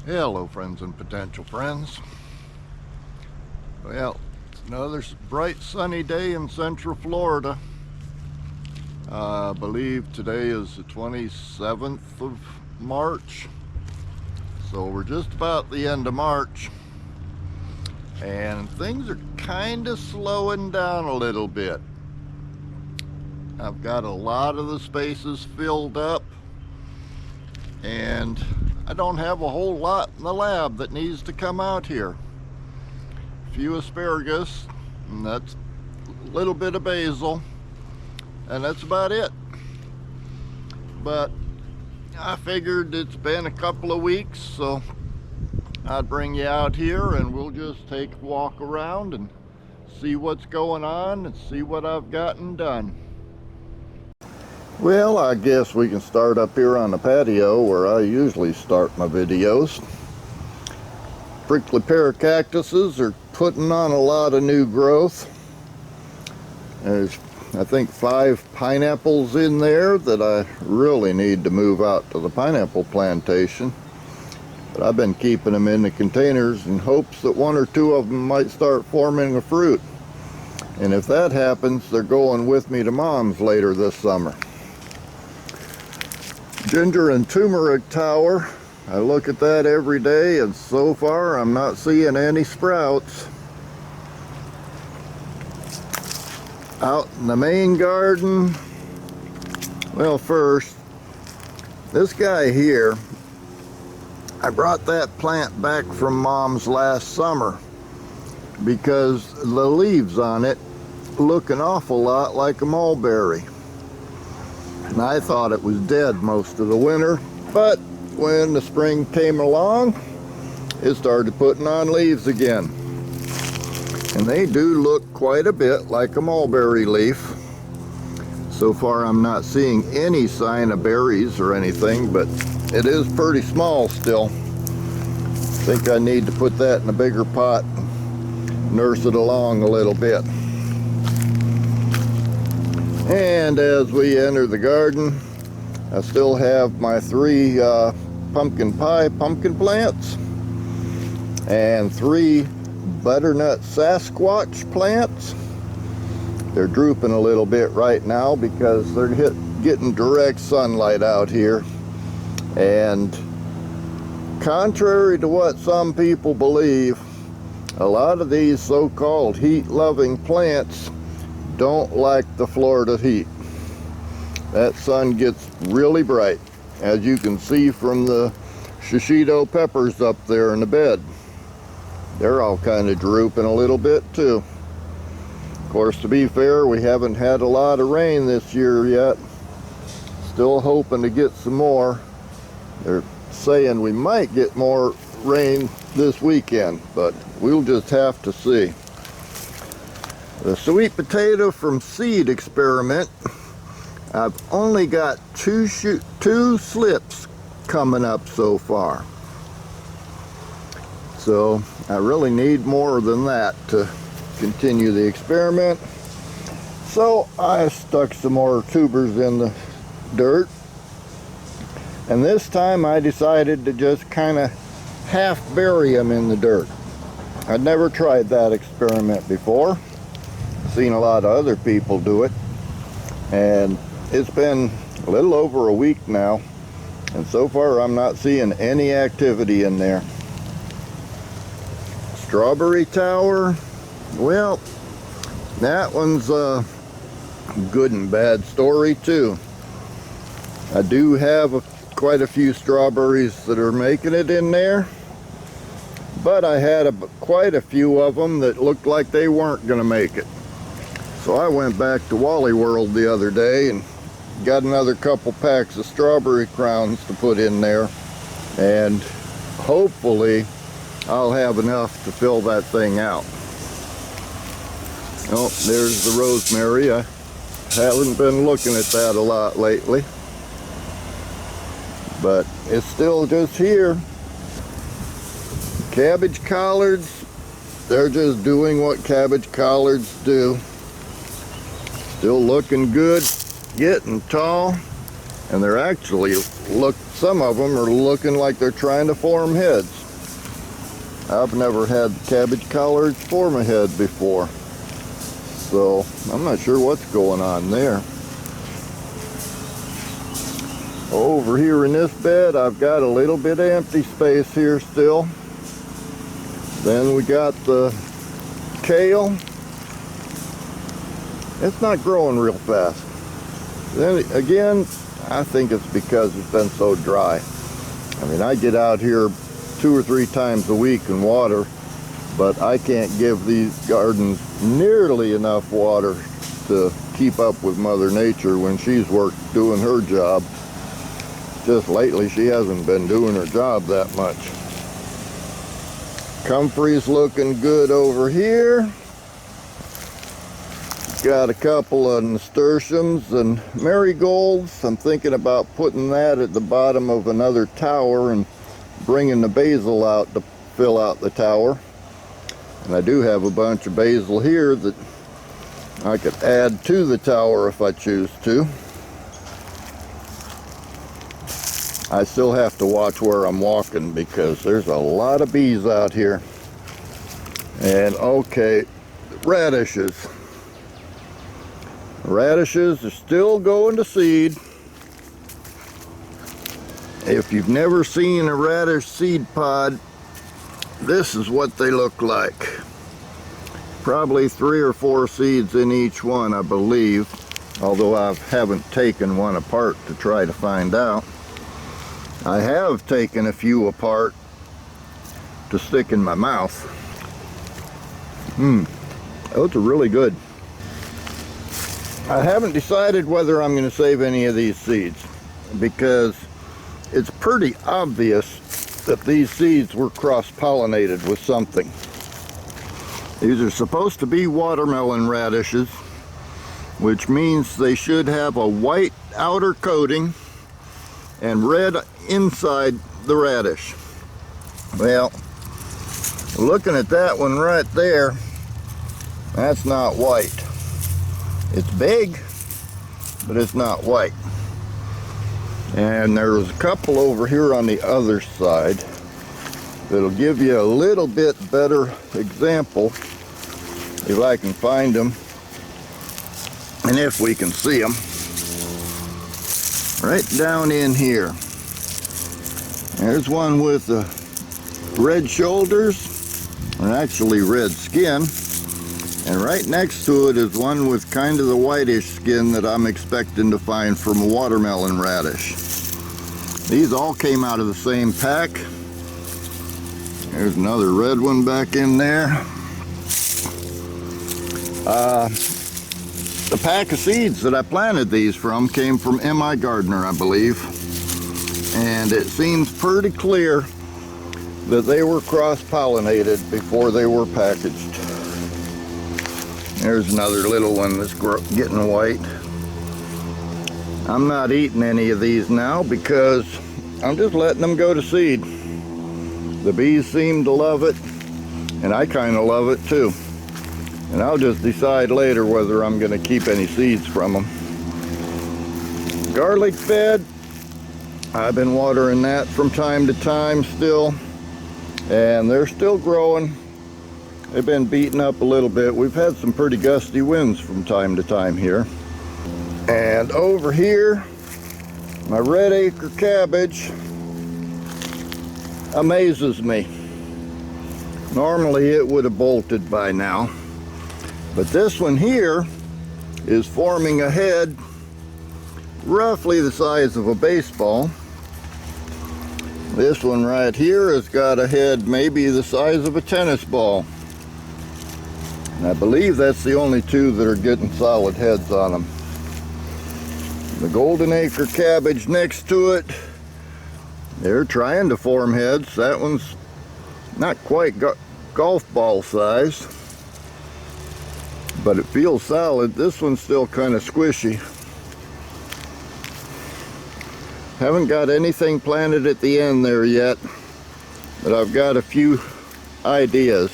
Hello friends and potential friends. Well, it's another bright sunny day in Central Florida. I believe today is the 27th of March. So we're just about the end of March. And things are kind of slowing down a little bit. I've got a lot of the spaces filled up. And I don't have a whole lot in the lab that needs to come out here. A few asparagus, and that's a little bit of basil, and that's about it. But I figured it's been a couple of weeks, so I'd bring you out here and we'll just take a walk around and see what's going on and see what I've gotten done. Well, I guess we can start up here on the patio where I usually start my videos. Prickly pear cactuses are putting on a lot of new growth. There's, I think, 5 pineapples in there that I really need to move out to the pineapple plantation. But I've been keeping them in the containers in hopes that 1 or 2 of them might start forming a fruit. And if that happens, they're going with me to Mom's later this summer. Ginger and turmeric tower, I look at that every day, and so far I'm not seeing any sprouts. Out in the main garden, well, first, this guy here, I brought that plant back from Mom's last summer because the leaves on it look an awful lot like a mulberry. And I thought it was dead most of the winter, but when the spring came along, it started putting on leaves again. And they do look quite a bit like a mulberry leaf. So far I'm not seeing any sign of berries or anything, but it is pretty small still. I think I need to put that in a bigger pot and nurse it along a little bit. And as we enter the garden, I still have my 3 pumpkin pie pumpkin plants and 3 butternut Sasquatch plants. They're drooping a little bit right now because they're getting direct sunlight out here. And contrary to what some people believe, a lot of these so-called heat-loving plants don't like the Florida heat. That sun gets really bright, as you can see from the shishito peppers up there in the bed. They're all kind of drooping a little bit too. Of course, to be fair, we haven't had a lot of rain this year yet. Still hoping to get some more. They're saying we might get more rain this weekend, but we'll just have to see. The sweet potato from seed experiment, I've only got 2 slips coming up so far. So I really need more than that to continue the experiment. So I stuck some more tubers in the dirt. And this time I decided to just kind of half bury them in the dirt. I'd never tried that experiment before. Seen a lot of other people do it, and it's been a little over a week now, and so far I'm not seeing any activity in there. Strawberry tower, well, that one's a good and bad story too. I do have quite a few strawberries that are making it in there, but I had quite a few of them that looked like they weren't going to make it. So I went back to Wally World the other day and got another couple packs of strawberry crowns to put in there, and hopefully I'll have enough to fill that thing out. Oh, there's the rosemary. I haven't been looking at that a lot lately, but it's still just here. Cabbage collards, they're just doing what cabbage collards do. Still looking good, getting tall, and they're actually some of them are looking like they're trying to form heads. I've never had cabbage collards form a head before, so I'm not sure what's going on there. Over here in this bed, I've got a little bit of empty space here still. Then we got the kale. It's not growing real fast. Then again, I think it's because it's been so dry. I mean, I get out here 2 or 3 times a week and water, but I can't give these gardens nearly enough water to keep up with Mother Nature when she's doing her job. Just lately, she hasn't been doing her job that much. Comfrey's looking good over here. Got a couple of nasturtiums and marigolds. I'm thinking about putting that at the bottom of another tower and bringing the basil out to fill out the tower. And I do have a bunch of basil here that I could add to the tower if I choose to. I still have to watch where I'm walking because there's a lot of bees out here. And okay, radishes. Radishes are still going to seed. If you've never seen a radish seed pod, this is what they look like. Probably 3 or 4 seeds in each one, I believe, although I haven't taken one apart to try to find out. I have taken a few apart to stick in my mouth. Those are really good. I haven't decided whether I'm going to save any of these seeds because it's pretty obvious that these seeds were cross-pollinated with something. These are supposed to be watermelon radishes, which means they should have a white outer coating and red inside the radish. Well, looking at that one right there, that's not white. It's big, but it's not white. And there's a couple over here on the other side that'll give you a little bit better example if I can find them and if we can see them. Right down in here. There's one with the red shoulders, and actually red skin. And right next to it is one with kind of the whitish skin that I'm expecting to find from a watermelon radish. These all came out of the same pack. There's another red one back in there. The pack of seeds that I planted these from came from M.I. Gardner, I believe. And it seems pretty clear that they were cross-pollinated before they were packaged. There's another little one that's getting white. I'm not eating any of these now because I'm just letting them go to seed. The bees seem to love it, and I kind of love it too. And I'll just decide later whether I'm going to keep any seeds from them. Garlic bed, I've been watering that from time to time still, and they're still growing. They've been beaten up a little bit. We've had some pretty gusty winds from time to time here. And over here, my red acre cabbage amazes me. Normally it would have bolted by now. But this one here is forming a head roughly the size of a baseball. This one right here has got a head maybe the size of a tennis ball. And I believe that's the only two that are getting solid heads on them. The golden acre cabbage next to it, they're trying to form heads. That one's not quite golf ball size, but it feels solid. This one's still kind of squishy. Haven't got anything planted at the end there yet, but I've got a few ideas.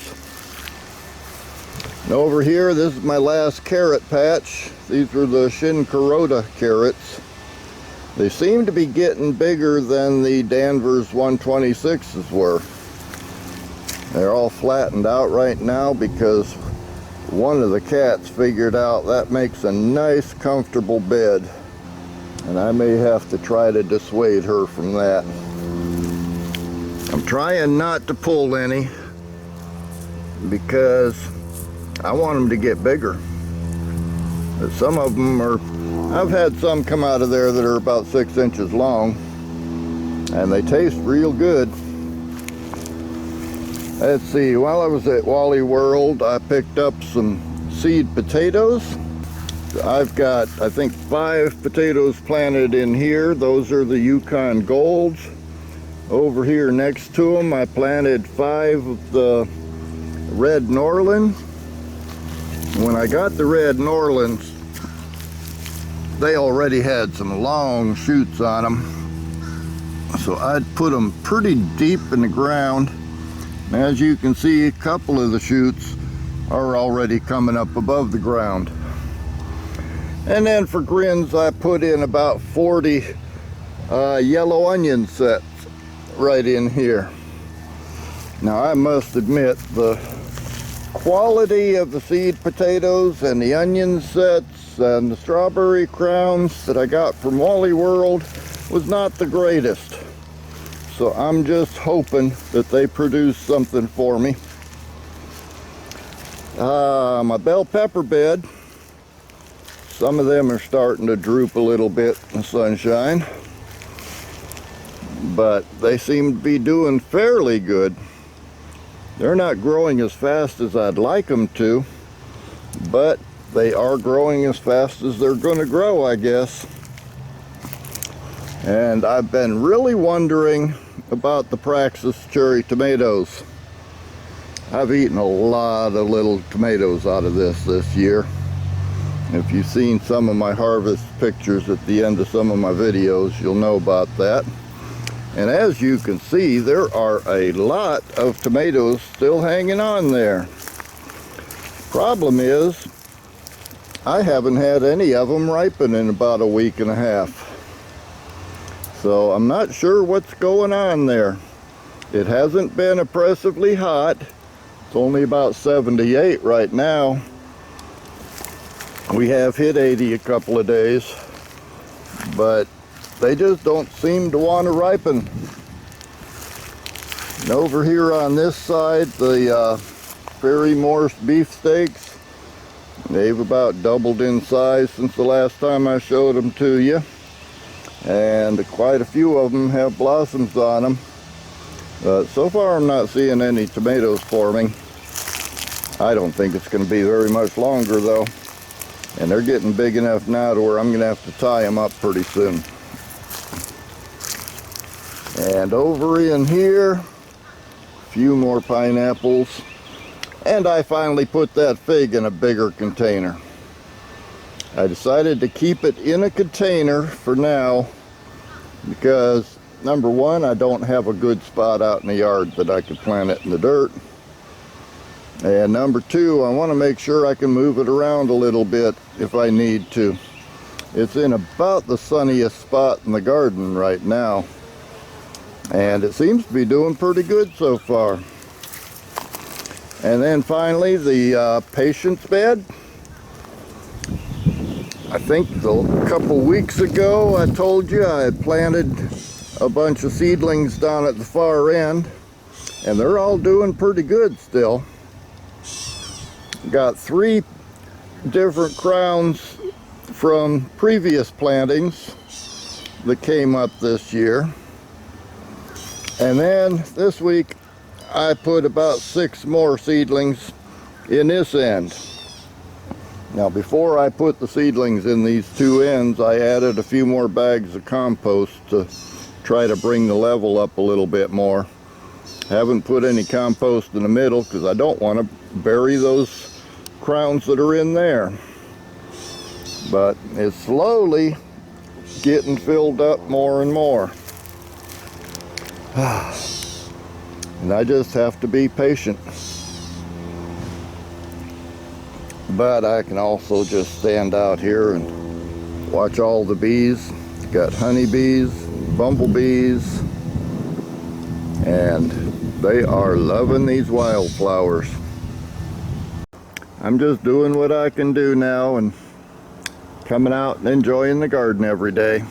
And over here, this is my last carrot patch. These were the Shinkarota carrots. They seem to be getting bigger than the Danvers 126s were. They're all flattened out right now because one of the cats figured out that makes a nice comfortable bed, and I may have to try to dissuade her from that. I'm trying not to pull any because I want them to get bigger. But some of them are, I've had some come out of there that are about 6 inches long, and they taste real good. Let's see, while I was at Wally World, I picked up some seed potatoes. I've got, I think, 5 potatoes planted in here. Those are the Yukon Golds. Over here next to them, I planted 5 of the Red Norland. When I got the Red Norlands, they already had some long shoots on them. So I'd put them pretty deep in the ground. As you can see, a couple of the shoots are already coming up above the ground. And then for grins, I put in about 40 yellow onion sets right in here. Now I must admit, the quality of the seed potatoes and the onion sets and the strawberry crowns that I got from Wally World was not the greatest. So I'm just hoping that they produce something for me. My bell pepper bed, some of them are starting to droop a little bit in the sunshine, but they seem to be doing fairly good. They're not growing as fast as I'd like them to, but they are growing as fast as they're going to grow, I guess. And I've been really wondering about the Praxis cherry tomatoes. I've eaten a lot of little tomatoes out of this year. If you've seen some of my harvest pictures at the end of some of my videos, you'll know about that. And as you can see, there are a lot of tomatoes still hanging on there. Problem is, I haven't had any of them ripen in about a week and a half. So I'm not sure what's going on there. It hasn't been oppressively hot. It's only about 78 right now. We have hit 80 a couple of days, but they just don't seem to want to ripen. And over here on this side, the Prairie Morse beefsteaks, they've about doubled in size since the last time I showed them to you. And quite a few of them have blossoms on them. So far I'm not seeing any tomatoes forming. I don't think it's going to be very much longer though. And they're getting big enough now to where I'm going to have to tie them up pretty soon. And over in here, a few more pineapples. And I finally put that fig in a bigger container. I decided to keep it in a container for now because, number one, I don't have a good spot out in the yard that I could plant it in the dirt. And number two, I want to make sure I can move it around a little bit if I need to. It's in about the sunniest spot in the garden right now. And it seems to be doing pretty good so far. And then finally, the patience bed. I think a couple weeks ago I told you I had planted a bunch of seedlings down at the far end, and they're all doing pretty good still. Got 3 different crowns from previous plantings that came up this year. And then this week I put about 6 more seedlings in this end. Now before I put the seedlings in these 2 ends, I added a few more bags of compost to try to bring the level up a little bit more. Haven't put any compost in the middle because I don't want to bury those crowns that are in there. But it's slowly getting filled up more and more. And I just have to be patient. But I can also just stand out here and watch all the bees. Got honeybees, bumblebees, and they are loving these wildflowers. I'm just doing what I can do now and coming out and enjoying the garden every day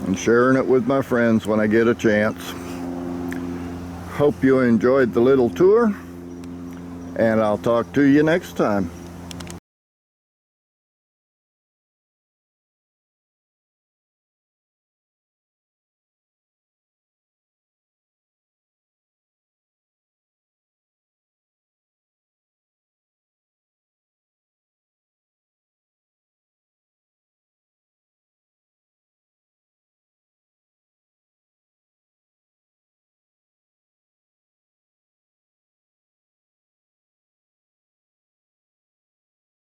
and sharing it with my friends when I get a chance. Hope you enjoyed the little tour, and I'll talk to you next time.